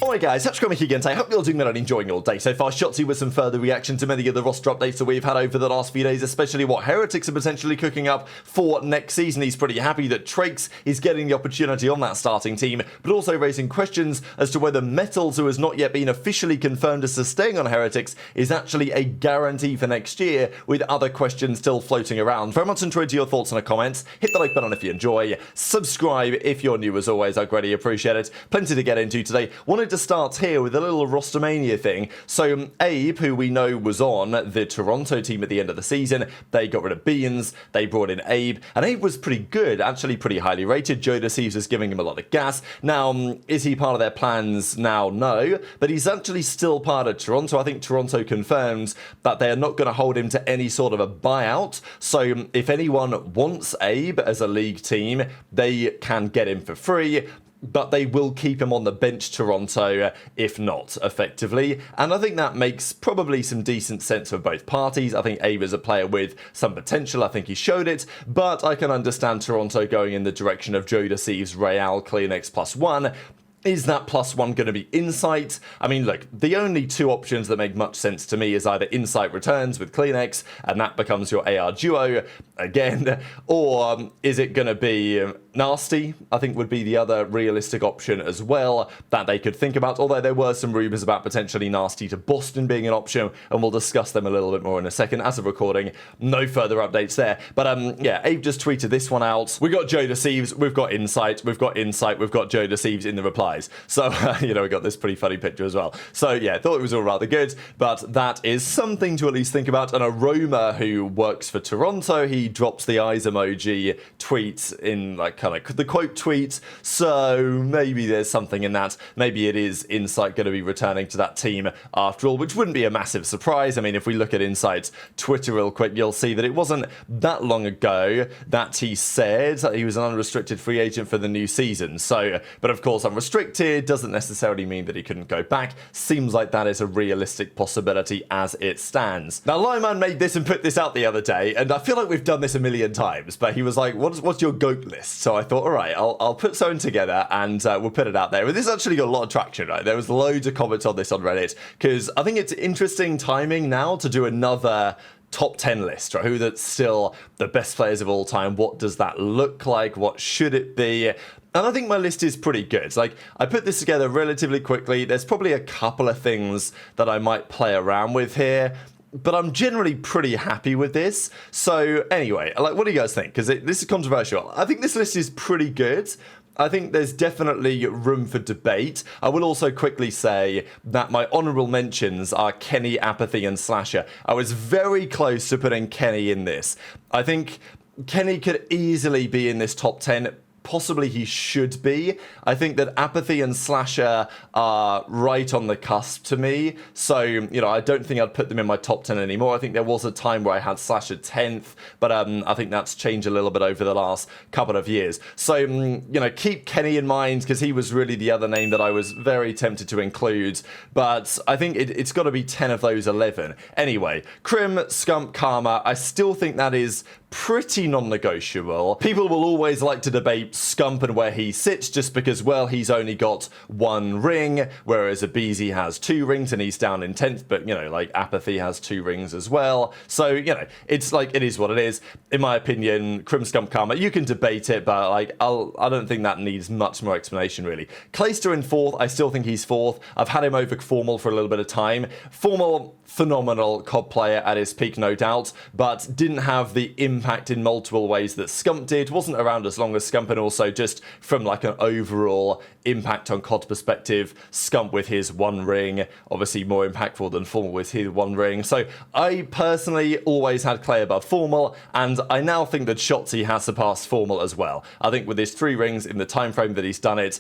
Alright guys, Scrappy again. I hope you're doing well and enjoying your day so far. Shotzzy with some further reaction to many of the roster updates that we've had over the last few days, especially what Heretics are potentially cooking up for next season. He's pretty happy that Trakes is getting the opportunity on that starting team, but also raising questions as to whether Metals, who has not yet been officially confirmed as staying on Heretics, is actually a guarantee for next year, with other questions still floating around. Very much enjoyed your thoughts in the comments. Hit the like button if you enjoy. Subscribe if you're new as always. I greatly appreciate it. Plenty to get into today. Wanted to start here with a little Rostermania thing. So aBeZy, who we know was on the Toronto team at the end of the season, they got rid of Beans, they brought in aBeZy, and aBeZy was pretty good, actually pretty highly rated. JoeDeceives is giving him a lot of gas. Now, is he part of their plans now? No, but he's actually still part of Toronto. I think Toronto confirmed that they are not going to hold him to any sort of a buyout. So if anyone wants aBeZy as a league team, they can get him for free, but they will keep him on the bench Toronto if not, effectively. And I think that makes probably some decent sense for both parties. I think aBeZy is a player with some potential. I think he showed it, but I can understand Toronto going in the direction of JoeDeceives, Real, CleanX +1. Is that +1 going to be Insight? I mean, look, the only two options that make much sense to me is either Insight returns with CleanX, and that becomes your AR duo again, or is it going to be Nastie? I think would be the other realistic option as well that they could think about, although there were some rumours about potentially Nastie to Boston being an option, and we'll discuss them a little bit more in a second. As of recording, no further updates there. But yeah, aBeZy just tweeted this one out. We got JoeDeceives, we've got Insight, we've got JoeDeceives in the reply. So, you know, we got this pretty funny picture as well. So, yeah, thought it was all rather good, but that is something to at least think about. And Aroma, who works for Toronto, he drops the eyes emoji, tweets in, like, kind of the quote tweet. So, maybe there's something in that. Maybe it is Insight going to be returning to that team after all, which wouldn't be a massive surprise. I mean, if we look at Insight's Twitter real quick, you'll see that it wasn't that long ago that he said that he was an unrestricted free agent for the new season. So, but of course, unrestricted doesn't necessarily mean that he couldn't go back. Seems like that is a realistic possibility as it stands. Now, Lyman made this and put this out the other day, and I feel like we've done this a million times, but he was like, what's your GOAT list? So I thought, all right, I'll put something together and we'll put it out there. But this actually got a lot of traction, right? There was loads of comments on this on Reddit, because I think it's interesting timing now to do another top 10 list, right? Who that's still the best players of all time? What does that look like? What should it be? And I think my list is pretty good. Like, I put this together relatively quickly. There's probably a couple of things that I might play around with here, but I'm generally pretty happy with this. So anyway, like, what do you guys think? Because this is controversial. I think this list is pretty good. I think there's definitely room for debate. I will also quickly say that my honourable mentions are Kenny, aBeZy, and Slasher. I was very close to putting Kenny in this. I think Kenny could easily be in this top 10. Possibly he should be. I think that aBeZy and Slasher are right on the cusp to me. So, you know, I don't think I'd put them in my top 10 anymore. I think there was a time where I had Slasher 10th, but I think that's changed a little bit over the last couple of years. So, you know, keep Kenny in mind, because he was really the other name that I was very tempted to include. But I think it's got to be 10 of those 11. Anyway, Kremp, Scump, Karma, I still think that is pretty non-negotiable. People will always like to debate Scump and where he sits, just because, well, he's only got one ring, whereas aBeZy has 2 rings and he's down in 10th, but, you know, like, aBeZy has 2 rings as well. So, you know, it's like, it is what it is. In my opinion, Kremp, Scump, Karma, you can debate it, but, like, I don't think that needs much more explanation, really. Clayster in 4th, I still think he's 4th. I've had him over Formal for a little bit of time. Formal, phenomenal COD player at his peak, no doubt, but didn't have the impact in multiple ways that Scump did. Wasn't around as long as Scump, and also just from like an overall impact on COD perspective, Scump with his 1 ring, obviously more impactful than Formal with his 1 ring. So I personally always had Clay above Formal, and I now think that Shotzzy has surpassed Formal as well. I think with his 3 rings in the time frame that he's done it,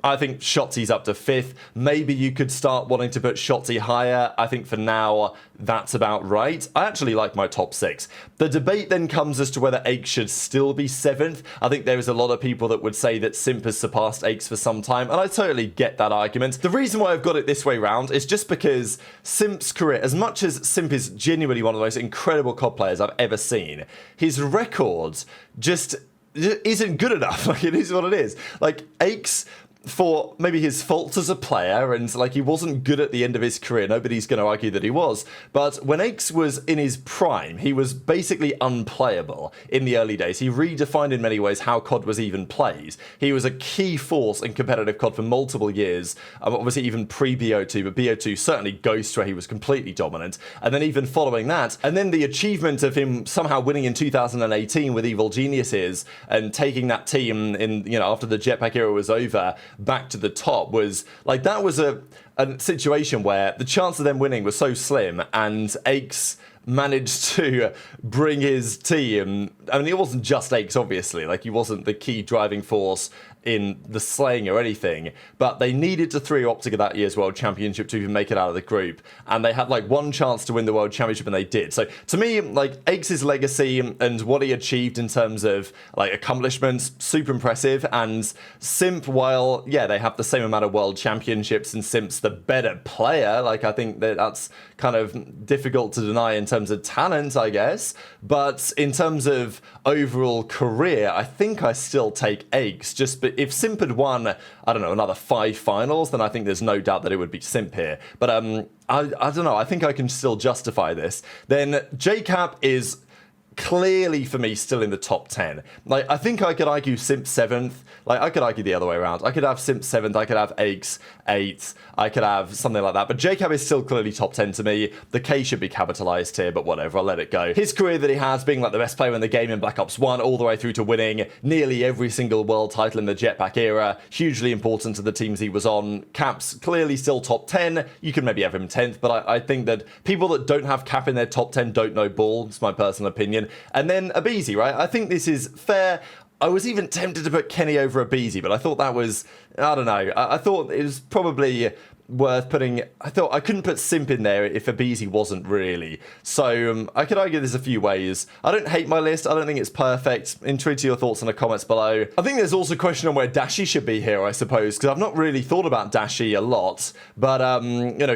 I think Shotzzy's up to 5th. Maybe you could start wanting to put Shotzzy higher. I think for now, that's about right. I actually like my top 6. The debate then comes as to whether aBeZy should still be 7th. I think there is a lot of people that would say that Simp has surpassed aBeZy for some time, and I totally get that argument. The reason why I've got it this way round is just because Simp's career, as much as Simp is genuinely one of the most incredible COD players I've ever seen, his record just isn't good enough. Like, it is what it is. Like, aBeZy for maybe his faults as a player, and like he wasn't good at the end of his career. Nobody's going to argue that he was. But when aBeZy was in his prime, he was basically unplayable in the early days. He redefined in many ways how COD was even played. He was a key force in competitive COD for multiple years, obviously even pre-BO2, but BO2 certainly Ghost, where he was completely dominant. And then even following that, and then the achievement of him somehow winning in 2018 with Evil Geniuses and taking that team in, after the Jetpack era was over, back to the top was like, that was a situation where the chance of them winning was so slim, and aBeZy managed to bring his team. I mean, it wasn't just aBeZy, obviously, like he wasn't the key driving force in the slaying or anything, but they needed to 3 OpTic at that year's World Championship to even make it out of the group, and they had like one chance to win the World Championship, and they did. So to me, like aBeZy's legacy and what he achieved in terms of like accomplishments, super impressive. And Simp, while they have the same amount of World Championships and Simp's the better player, like I think that's kind of difficult to deny in terms of talent, I guess. But in terms of overall career, I think I still take aBeZy. If Simp had won, I don't know, another 5 finals, then I think there's no doubt that it would be Simp here. But I don't know. I think I can still justify this. Then JCap is clearly for me still in the top 10. Like, I think I could argue Simp 7th. Like, I could argue the other way around. I could have Simp 7th, I could have aBeZy 8th, I could have something like that. But JCap is still clearly top 10 to me. The K should be capitalized here, but whatever, I'll let it go. His career that he has, being like the best player in the game in Black Ops 1, all the way through to winning nearly every single world title in the Jetpack era, hugely important to the teams he was on. Cap's clearly still top 10. You could maybe have him 10th, but I think that people that don't have Cap in their top 10 don't know ball. It's my personal opinion. And then aBeZy, right? I think this is fair. I was even tempted to put Kenny over aBeZy, but I thought that was, I don't know. I thought it was probably worth putting. I thought I couldn't put Simp in there if aBeZy wasn't really. So I could argue there's a few ways. I don't hate my list. I don't think it's perfect. Intrigued to your thoughts in the comments below. I think there's also a question on where Dashy should be here, I suppose, because I've not really thought about Dashy a lot. But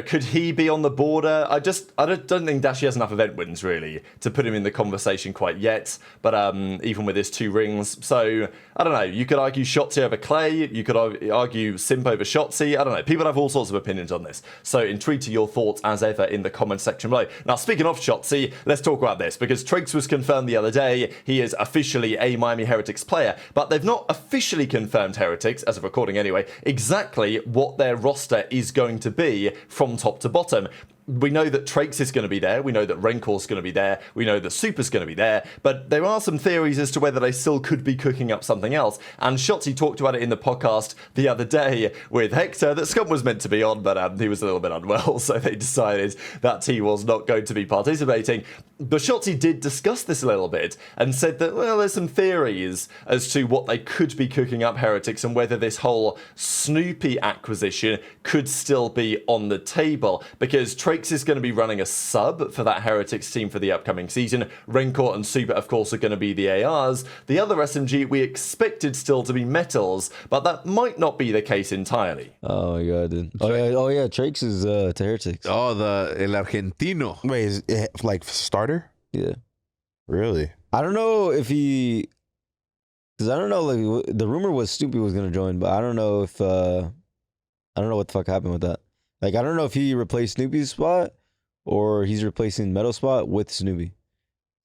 could he be on the border? I don't think Dashy has enough event wins really to put him in the conversation quite yet. But even with his 2 rings, so I don't know. You could argue Shotzzy over Clay. You could argue Simp over Shotzzy. I don't know. People have all sorts of opinions on this, so intrigued to your thoughts as ever in the comment section below. Now, speaking of Shotzzy, let's talk about this, because Triggs was confirmed the other day. He is officially a Miami Heretics player, but they've not officially confirmed Heretics, as of recording anyway, exactly what their roster is going to be from top to bottom. We know that Trakes is going to be there, we know that Renkor's going to be there, we know that Super's going to be there, but there are some theories as to whether they still could be cooking up something else, and Shotzzy talked about it in the podcast the other day with Hector that Scum was meant to be on, but he was a little bit unwell, so they decided that he was not going to be participating. But Shotzzy did discuss this a little bit, and said that, well, there's some theories as to what they could be cooking up Heretics, and whether this whole Snoopy acquisition could still be on the table, because Trakes is going to be running a sub for that Heretics team for the upcoming season. Renkor and Super, of course, are going to be the ARs. The other SMG we expected still to be Metals, but that might not be the case entirely. Oh my god, dude. Oh yeah, Trakes is to Heretics. Oh, el Argentino. Wait, is it like starter? Yeah. Really? I don't know if he, because I don't know, like the rumor was Snoopy was going to join, but I don't know if, I don't know what the fuck happened with that. Like, I don't know if he replaced Snoopy's spot or he's replacing Metal spot with Snoopy.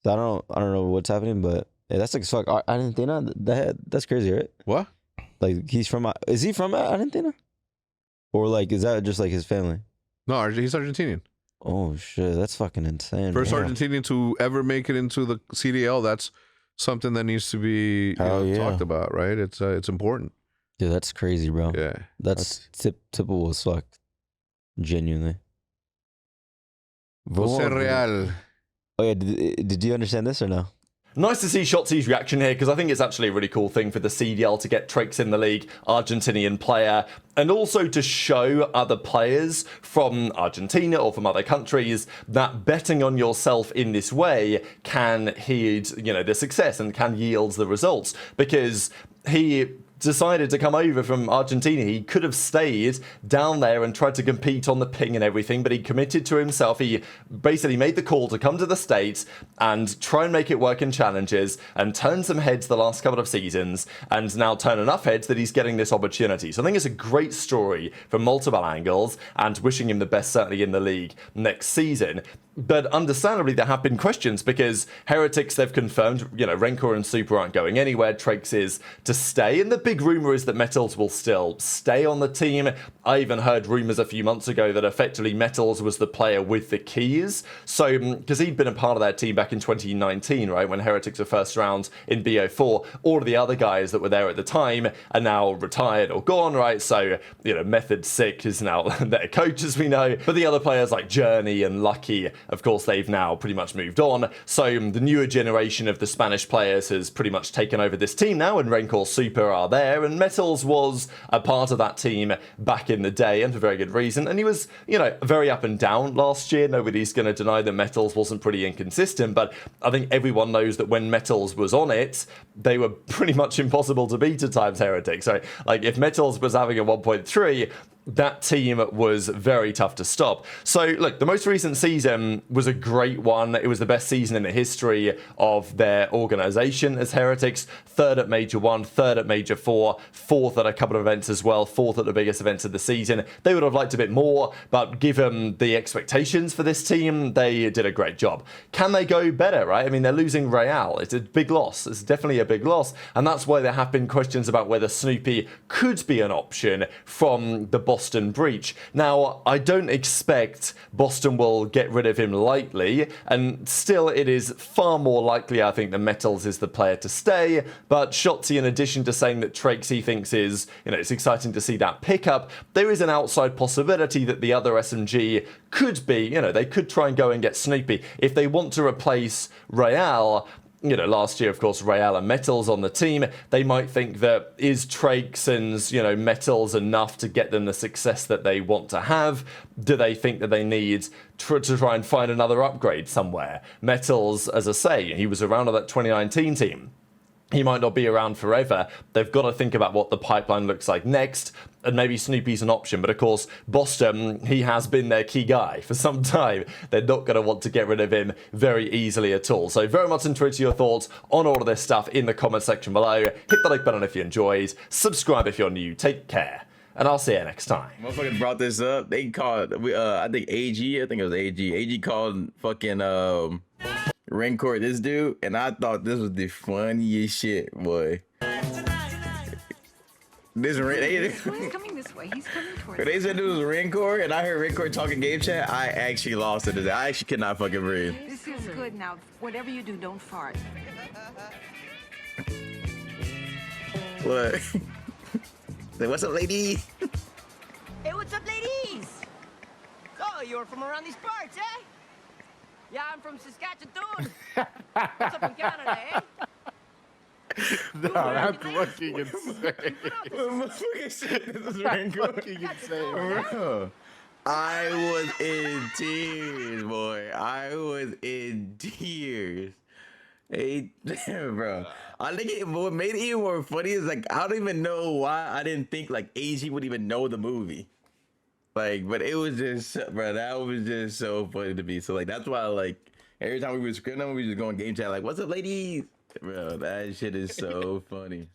So I don't know what's happening, but yeah, that's like fuck. Argentina, that's crazy, right? What? Like, is he from Argentina? Or like, is that just like his family? No, he's Argentinian. Oh shit, that's fucking insane. First man. Argentinian to ever make it into the CDL. That's something that needs to be talked about, right? It's important. Dude, that's crazy, bro. Yeah, that's typical as fuck. Genuinely. Jose Real. Oh yeah, did you understand this or no? Nice to see Shotzi's reaction here, because I think it's actually a really cool thing for the CDL to get Trakes in the league, Argentinian player, and also to show other players from Argentina or from other countries that betting on yourself in this way can heed, the success and can yield the results, because he decided to come over from Argentina. He could have stayed down there and tried to compete on the ping and everything, but he committed to himself. He basically made the call to come to the States and try and make it work in challenges and turn some heads the last couple of seasons, and now turn enough heads that he's getting this opportunity. So I think it's a great story from multiple angles, and wishing him the best certainly in the league next season. But understandably, there have been questions because Heretics, they've confirmed, Rencor and Super aren't going anywhere. Trakes is to stay. And the big rumor is that Metals will still stay on the team. I even heard rumors a few months ago that effectively Metals was the player with the keys. So, because he'd been a part of that team back in 2019, right, when Heretics were first round in BO4. All of the other guys that were there at the time are now retired or gone, right? So, Method Sick is now their coach, as we know. But the other players like Journey and Lucky, of course, they've now pretty much moved on. So the newer generation of the Spanish players has pretty much taken over this team now, and Rencor Super are there. And Metals was a part of that team back in the day, and for very good reason. And he was, very up and down last year. Nobody's going to deny that Metals wasn't pretty inconsistent, but I think everyone knows that when Metals was on it, they were pretty much impossible to beat at times, Heretics. Right? Like, if Metals was having a 1.3, that team was very tough to stop. So, look, the most recent season was a great one. It was the best season in the history of their organization as Heretics. Third at Major 1, third at Major 4, fourth at a couple of events as well, fourth at the biggest events of the season. They would have liked a bit more, but given the expectations for this team, they did a great job. Can they go better, right? I mean, they're losing Real. It's a big loss. It's definitely a big loss. And that's why there have been questions about whether Snoopy could be an option from the Boston breach. Now, I don't expect Boston will get rid of him lightly, and still it is far more likely, I think, that Metals is the player to stay. But Shotzzy, in addition to saying that Trakes he thinks is, it's exciting to see that pickup, there is an outside possibility that the other SMG could be, they could try and go and get Snoopy. If they want to replace Real, last year, of course, Real and Metals on the team, they might think that is Trakes and, Metals enough to get them the success that they want to have? Do they think that they need to try and find another upgrade somewhere? Metals, as I say, he was around on that 2019 team. He might not be around forever. They've got to think about what the pipeline looks like next, and maybe Snoopy's an option. But of course, Boston, he has been their key guy for some time. They're not going to want to get rid of him very easily at all. So very much interested your thoughts on all of this stuff in the comment section below. Hit the like button if you enjoyed. Subscribe if you're new. Take care, and I'll see you next time. Motherfuckers brought this up. They called, I think AG, I think it was AG. AG called fucking Rencor this dude, and I thought this was the funniest shit, boy. This He's coming this way. He's coming towards they said it was Rencor, and I heard Rencor talking game chat. I actually lost it. I actually could not fucking breathe. This feels good now. Whatever you do, don't fart. What? Say, what's up, lady? Hey, what's up, ladies? Oh, you're from around these parts, eh? Yeah, I'm from Saskatchewan. What's up in Canada, eh? No, that's fucking insane. Motherfucker said this is Rencor. Fucking insane, Bro, I was in tears, boy. I was in tears. Hey, bro. I think what made it even more funny is, like, I don't even know why I didn't think, like, AG would even know the movie. Like, but it was just, bro, that was just so funny to me. So, like, that's why, like, every time we were scripting, we were just going game chat, like, what's up, ladies? Bro, that shit is so funny.